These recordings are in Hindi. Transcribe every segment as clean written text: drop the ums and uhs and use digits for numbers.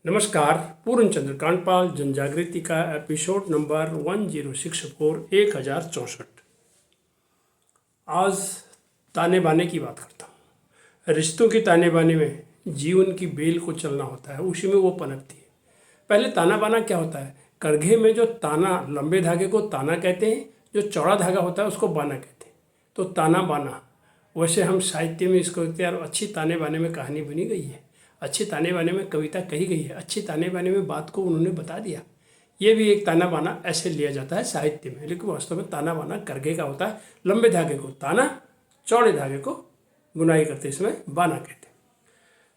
नमस्कार। पूर्ण चंद्र कांडपाल जनजागृति का एपिसोड नंबर 1064 1064। आज ताने बाने की बात करता हूँ। रिश्तों की ताने बाने में जीवन की बेल को चलना होता है, उसी में वो पनपती है। पहले ताना बाना क्या होता है? करघे में जो ताना, लंबे धागे को ताना कहते हैं, जो चौड़ा धागा होता है उसको बाना कहते हैं। तो ताना बाना, वैसे हम साहित्य में इसको यार अच्छी ताने बाने में कहानी बनी गई है, अच्छी ताने बाने में कविता कही गई है, अच्छी ताने बाने में बात को उन्होंने बता दिया। ये भी एक ताना बाना ऐसे लिया जाता है साहित्य में, लेकिन वास्तव में ताना बाना करघे का होता है। लंबे धागे को ताना, चौड़े धागे को बुनाई करते समय बाना कहते हैं।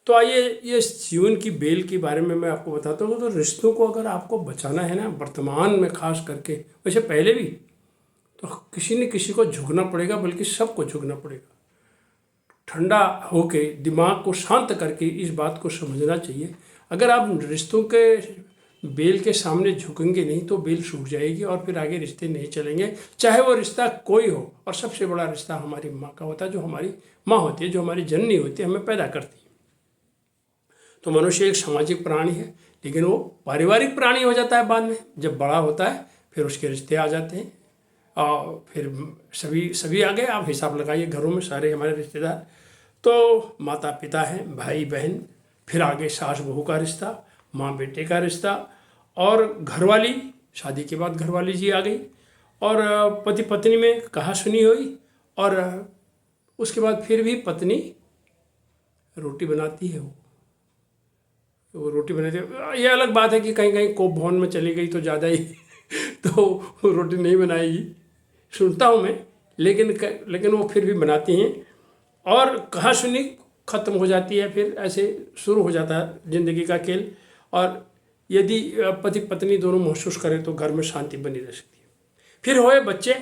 तो आइए ये जीवन की बेल के बारे में मैं आपको बताता हूँ। तो रिश्तों को अगर आपको बचाना है ना, वर्तमान में खास करके, वैसे पहले भी, तो किसी न किसी को झुकना पड़ेगा, बल्कि सबको झुकना पड़ेगा। ठंडा होके दिमाग को शांत करके इस बात को समझना चाहिए। अगर आप रिश्तों के बेल के सामने झुकेंगे नहीं तो बेल सूख जाएगी और फिर आगे रिश्ते नहीं चलेंगे, चाहे वो रिश्ता कोई हो। और सबसे बड़ा रिश्ता हमारी माँ का होता है, जो हमारी माँ होती है, जो हमारी जननी होती है, हमें पैदा करती है। तो मनुष्य एक सामाजिक प्राणी है, लेकिन वो पारिवारिक प्राणी हो जाता है बाद में। जब बड़ा होता है फिर उसके रिश्ते आ जाते हैं, और फिर सभी आ गए। आप हिसाब लगाइए, घरों में सारे हमारे रिश्तेदार। तो माता पिता हैं, भाई बहन, फिर आगे सास बहू का रिश्ता, माँ बेटे का रिश्ता, और घरवाली, शादी के बाद घरवाली जी आ गई, और पति पत्नी में कहा सुनी हुई। और उसके बाद फिर भी पत्नी रोटी बनाती है, वो रोटी बनाती है। ये अलग बात है कि कहीं कहीं कोप भवन में चली गई तो ज़्यादा ही तो रोटी नहीं बनाएगी, सुनता हूँ मैं, लेकिन वो फिर भी बनाती हैं। और कहा सुनी खत्म हो जाती है, फिर ऐसे शुरू हो जाता है जिंदगी का खेल। और यदि पति पत्नी दोनों महसूस करें तो घर में शांति बनी रह सकती है। फिर होए बच्चे।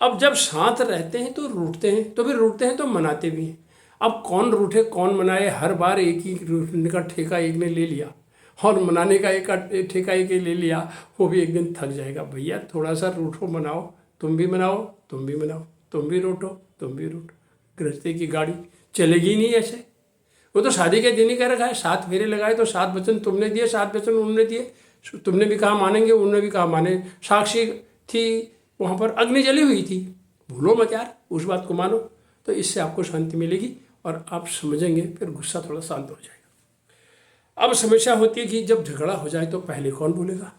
अब जब साथ रहते हैं तो रूठते हैं, तो फिर रूठते हैं तो मनाते भी हैं। अब कौन रूठे कौन मनाए? हर बार एक ही रूठने का ठेका एक ने ले लिया, और मनाने का एक ठेका एक ले लिया, वो भी एक दिन थक जाएगा। भैया थोड़ा सा रूठो, मनाओ, तुम भी मनाओ, तुम भी मनाओ, तुम भी रूठो, तुम भी रूठो। गृहस्थी की गाड़ी चलेगी नहीं ऐसे। वो तो शादी के दिन ही कह रखा है, 7 फेरे लगाए तो 7 वचन तुमने दिए, 7 वचन उन्होंने दिए। तुमने भी कहा मानेंगे, उन्होंने भी कहा माने। साक्षी थी वहाँ पर, अग्नि जली हुई थी, भूलो मत यार, उस बात को मानो। तो इससे आपको शांति मिलेगी और आप समझेंगे, फिर गुस्सा थोड़ा शांत हो जाएगा। अब समस्या होती है कि जब झगड़ा हो जाए तो पहले कौन बोलेगा?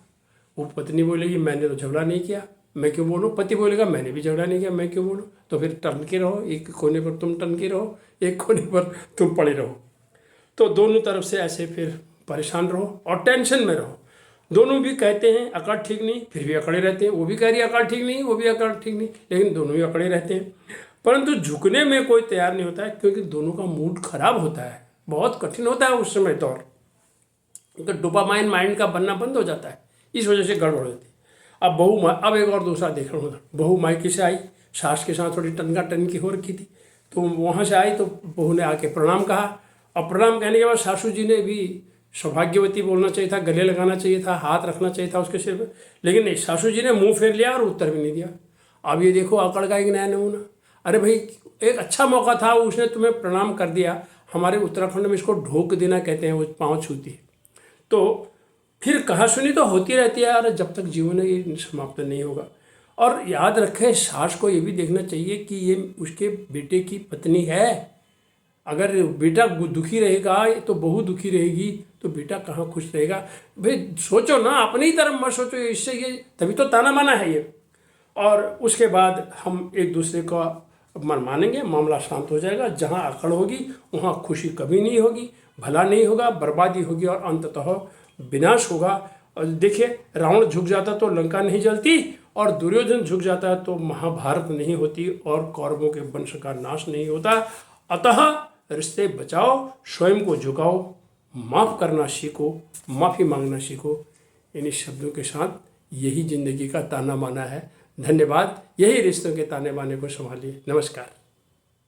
वो पत्नी बोलेगी मैंने तो झगड़ा नहीं किया, मैं क्यों बोलूँ? पति बोलेगा मैंने भी झगड़ा नहीं किया, मैं क्यों बोलूँ? तो फिर टन के रहो, एक कोने पर तुम टन के रहो, एक कोने पर तुम पड़े रहो। तो दोनों तरफ से ऐसे फिर परेशान रहो और टेंशन में रहो। दोनों भी कहते हैं अकड़ ठीक नहीं, फिर भी अकड़े रहते हैं। वो भी कह रही है अकड़ ठीक नहीं, वो भी अकड़ ठीक नहीं, लेकिन दोनों ही अकड़े रहते हैं। परंतु झुकने में कोई तैयार नहीं होता है, क्योंकि दोनों का मूड खराब होता है, बहुत कठिन होता है उस समय दौर। तो डोपामाइन माइंड का बनना बंद हो जाता है, इस वजह से गड़बड़ होती है। अब एक और दूसरा देख रहा हूँ। बहू मायके से आई, सास के साथ थोड़ी टनका टनकी हो रखी थी, तो वहाँ से आई तो बहू ने आके प्रणाम कहा। और प्रणाम कहने के बाद सासू जी ने भी सौभाग्यवती बोलना चाहिए था, गले लगाना चाहिए था, हाथ रखना चाहिए था उसके सिर पर, लेकिन नहीं, सासू जी ने मुंह फेर लिया और उत्तर भी नहीं दिया। अब ये देखो अकड़ का एक नया नमूना। अरे भाई, एक अच्छा मौका था, उसने तुम्हें प्रणाम कर दिया। हमारे उत्तराखंड में इसको ढोक देना कहते हैं, वो पाँव छूती है। तो फिर कहा सुनी तो होती रहती है यार, जब तक जीवन है ये समाप्त नहीं होगा। और याद रखें, सास को ये भी देखना चाहिए कि ये उसके बेटे की पत्नी है। अगर बेटा दुखी रहेगा तो बहू दुखी रहेगी, तो बेटा कहाँ खुश रहेगा? भाई सोचो ना, अपनी ही तरफ मत सोचो, इससे ये तभी तो ताना माना है ये। और उसके बाद हम एक दूसरे का मन मानेंगे, मामला शांत हो जाएगा। जहाँ अकड़ होगी वहाँ खुशी कभी नहीं होगी, भला नहीं होगा, बर्बादी होगी और अंततः विनाश होगा। और देखिए, रावण झुक जाता तो लंका नहीं जलती, और दुर्योधन झुक जाता तो महाभारत नहीं होती, और कौरवों के वंश का नाश नहीं होता। अतः रिश्ते बचाओ, स्वयं को झुकाओ, माफ़ करना सीखो, माफ़ी मांगना सीखो। इन्हीं शब्दों के साथ यही जिंदगी का ताना बाना है। धन्यवाद। यही रिश्तों के ताने बाने को संभालिए। नमस्कार।